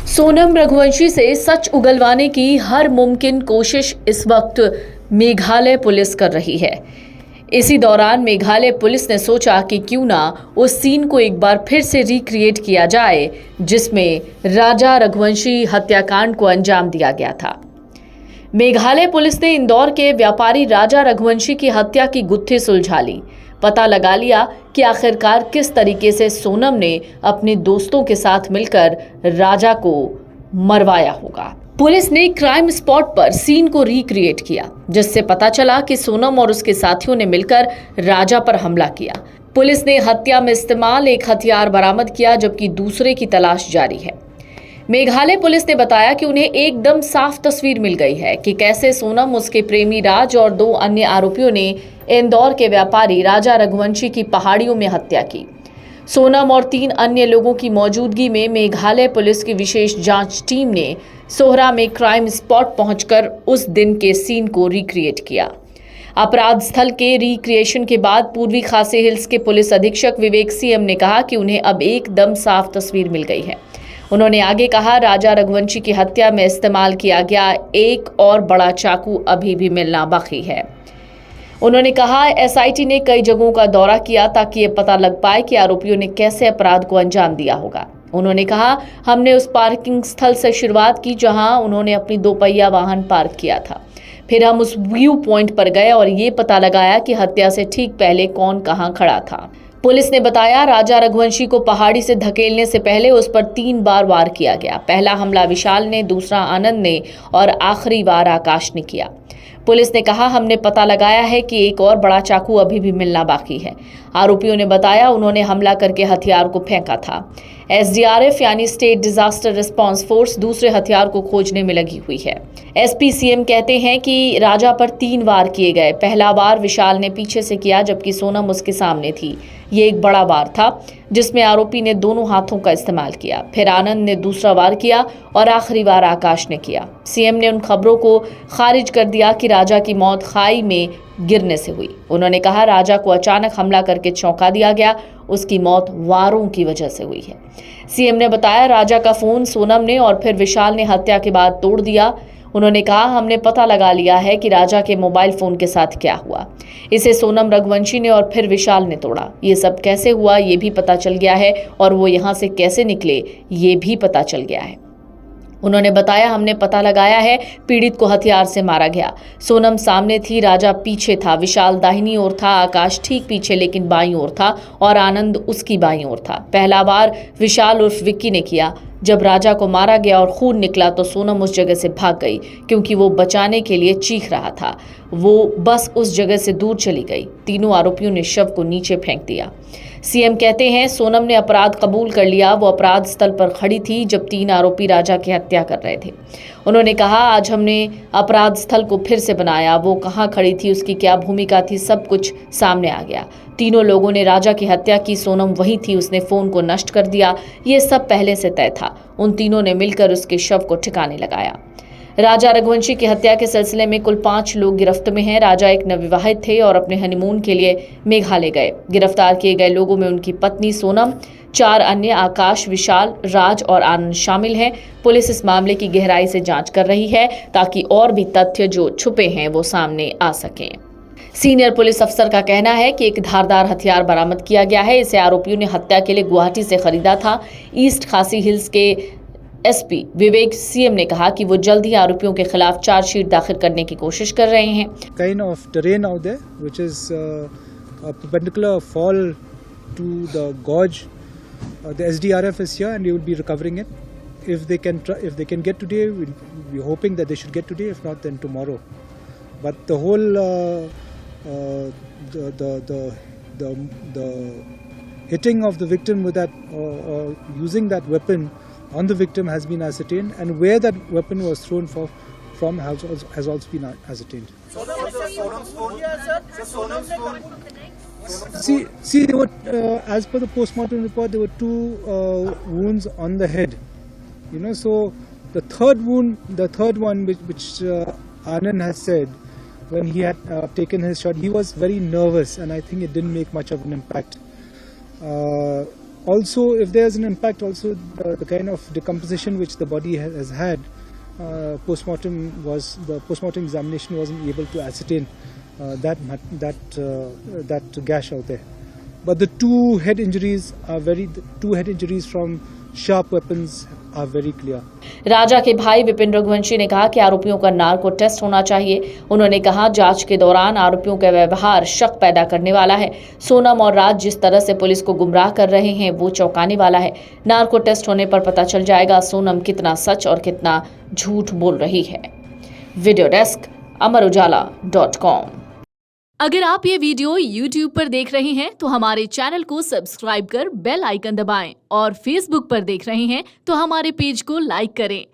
सोनम रघुवंशी से सच उगलवाने की हर मुमकिन कोशिश इस वक्त मेघालय पुलिस कर रही है। इसी दौरान मेघालय पुलिस ने सोचा कि क्यों ना उस सीन को एक बार फिर से रिक्रिएट किया जाए जिसमें राजा रघुवंशी हत्याकांड को अंजाम दिया गया था। मेघालय पुलिस ने इंदौर के व्यापारी राजा रघुवंशी की हत्या की गुत्थी सुलझा ली। पता लगा लिया कि आखिरकार किस तरीके से सोनम ने अपने दोस्तों के साथ मिलकर राजा को मरवाया होगा। पुलिस ने क्राइम स्पॉट पर सीन को रिक्रिएट किया, जिससे पता चला कि सोनम और उसके साथियों ने मिलकर राजा पर हमला किया। पुलिस ने हत्या में इस्तेमाल एक हथियार बरामद किया, जबकि दूसरे की तलाश जारी है। मेघालय पुलिस ने बताया कि उन्हें एकदम साफ तस्वीर मिल गई है कि कैसे सोनम, उसके प्रेमी राज और 2 अन्य आरोपियों ने इंदौर के व्यापारी राजा रघुवंशी की पहाड़ियों में हत्या की। सोनम और 3 अन्य लोगों की मौजूदगी में मेघालय पुलिस की विशेष जांच टीम ने सोहरा में क्राइम स्पॉट पहुंचकर उस दिन के सीन को रिक्रिएट किया। अपराध स्थल के रिक्रिएशन के बाद पूर्वी खासी हिल्स के पुलिस अधीक्षक विवेक सीएम ने कहा कि उन्हें अब एकदम साफ तस्वीर मिल गई है। उन्होंने आगे कहा, राजा रघुवंशी की हत्या में इस्तेमाल किया गया एक और बड़ा चाकू अभी भी मिलना बाकी है। उन्होंने कहा, एसआईटी ने कई जगहों का दौरा किया ताकि ये पता लग पाए कि आरोपियों ने कैसे अपराध को अंजाम दिया होगा। उन्होंने कहा, हमने उस पार्किंग स्थल से शुरुआत की जहां उन्होंने अपनी 2 पहिया वाहन पार्क किया था। फिर हम उस व्यू पॉइंट पर गए और ये पता लगाया कि हत्या से ठीक पहले कौन कहां खड़ा था। पुलिस ने बताया, राजा रघुवंशी को पहाड़ी से धकेलने से पहले उस पर 3 बार वार किया गया। पहला हमला विशाल ने, दूसरा आनंद ने और आखिरी वार आकाश ने किया। पुलिस ने कहा, हमने पता लगाया है कि एक और बड़ा चाकू अभी भी मिलना बाकी है। आरोपियों ने बताया, उन्होंने हमला करके हथियार को फेंका था। एसडीआरएफ यानी स्टेट डिजास्टर रिस्पांस फोर्स दूसरे हथियार को खोजने में लगी हुई है। एसपी सीएम कहते हैं कि राजा पर 3 वार किए गए। पहला वार विशाल ने पीछे से किया, जबकि सोनम उसके सामने थी। ये एक बड़ा वार था जिसमें आरोपी ने दोनों हाथों का इस्तेमाल किया। फिर आनंद ने दूसरा वार किया और आखिरी वार आकाश ने किया। सीएम ने उन खबरों को खारिज कर दिया कि राजा की मौत खाई में गिरने से हुई। उन्होंने कहा, राजा को अचानक हमला करके चौंका दिया गया, उसकी मौत वारों की वजह से हुई है। सीएम ने बताया, राजा का फोन सोनम ने और फिर विशाल ने हत्या के बाद तोड़ दिया। उन्होंने कहा, हमने पता लगा लिया है कि राजा के मोबाइल फोन के साथ क्या हुआ। इसे सोनम रघुवंशी ने और फिर विशाल ने तोड़ा। ये सब कैसे हुआ ये भी पता चल गया है और वो यहाँ से कैसे निकले ये भी पता चल गया है। उन्होंने बताया, हमने पता लगाया है पीड़ित को हथियार से मारा गया। सोनम सामने थी, राजा पीछे था, विशाल दाहिनी ओर था, आकाश ठीक पीछे लेकिन बाईं ओर था और आनंद उसकी बाईं ओर था। पहला वार विशाल उर्फ विक्की ने किया। जब राजा को मारा गया और खून निकला तो सोनम उस जगह से भाग गई क्योंकि वो बचाने के लिए चीख रहा था। वो बस उस जगह से दूर चली गई। तीनों आरोपियों ने शव को नीचे फेंक दिया। सीएम कहते हैं, सोनम ने अपराध कबूल कर लिया। वो अपराध स्थल पर खड़ी थी जब 3 आरोपी राजा की हत्या कर रहे थे। उन्होंने कहा, आज हमने अपराध स्थल को फिर से बनाया। वो कहाँ खड़ी थी, उसकी क्या भूमिका थी, सब कुछ सामने आ गया। तीनों लोगों ने राजा की हत्या की। सोनम वही थी, उसने फोन को नष्ट कर दिया। ये सब पहले से तय था। उन तीनों ने मिलकर उसके शव को ठिकाने लगाया। राजा रघुवंशी की हत्या के सिलसिले में कुल 5 लोग गिरफ्त में हैं। राजा एक नवविवाहित थे और अपने हनीमून के लिए मेघालय गए। गिरफ्तार किए गए लोगों में उनकी पत्नी सोनम, 4 अन्य आकाश, विशाल, राज और आनंद शामिल हैं। पुलिस इस मामले की गहराई से जांच कर रही है ताकि और भी तथ्य जो छुपे हैं वो सामने आ सकें। सीनियर पुलिस अफसर का कहना है कि एक धारदार हथियार बरामद किया गया है। इसे आरोपियों ने हत्या के लिए गुवाहाटी से खरीदा था। ईस्ट खासी हिल्स के एसपी विवेक सीएम ने कहा कि वो जल्द ही आरोपियों के खिलाफ चार्जशीट दाखिल करने की कोशिश कर रहे हैं। Kind of terrain out there, which is a perpendicular fall to the gorge. The SDRF is here and we will be recovering it. If they can get today, we're hoping that they should get today. If not, then tomorrow. But the whole the hitting of the victim with that or using that weapon on the victim has been ascertained, and where that weapon was thrown from has also been ascertained. See, there were, as per the postmortem report, there were 2 wounds on the head. So the third one, which Anand has said, when he had taken his shot, he was very nervous, and I think it didn't make much of an impact. Also, if there's an impact, also the kind of decomposition which the body has had, the postmortem examination wasn't able to ascertain that gash out there. But the two head injuries from sharp weapons are very clear. राजा के भाई विपिन रघुवंशी ने कहा कि आरोपियों का narco test होना चाहिए। उन्होंने कहा जांच के दौरान आरोपियों का व्यवहार शक पैदा करने वाला है। सोनम और राज जिस तरह से पुलिस को गुमराह कर रहे हैं वो चौंकाने वाला है। नार्को टेस्ट होने पर पता चल जाएगा सोनम कितना सच और कितना झूठ बोल रही है। Video desk amarujala.com। अगर आप ये वीडियो YouTube पर देख रहे हैं तो हमारे चैनल को सब्सक्राइब कर बेल आइकन दबाएं और Facebook पर देख रहे हैं तो हमारे पेज को लाइक करें।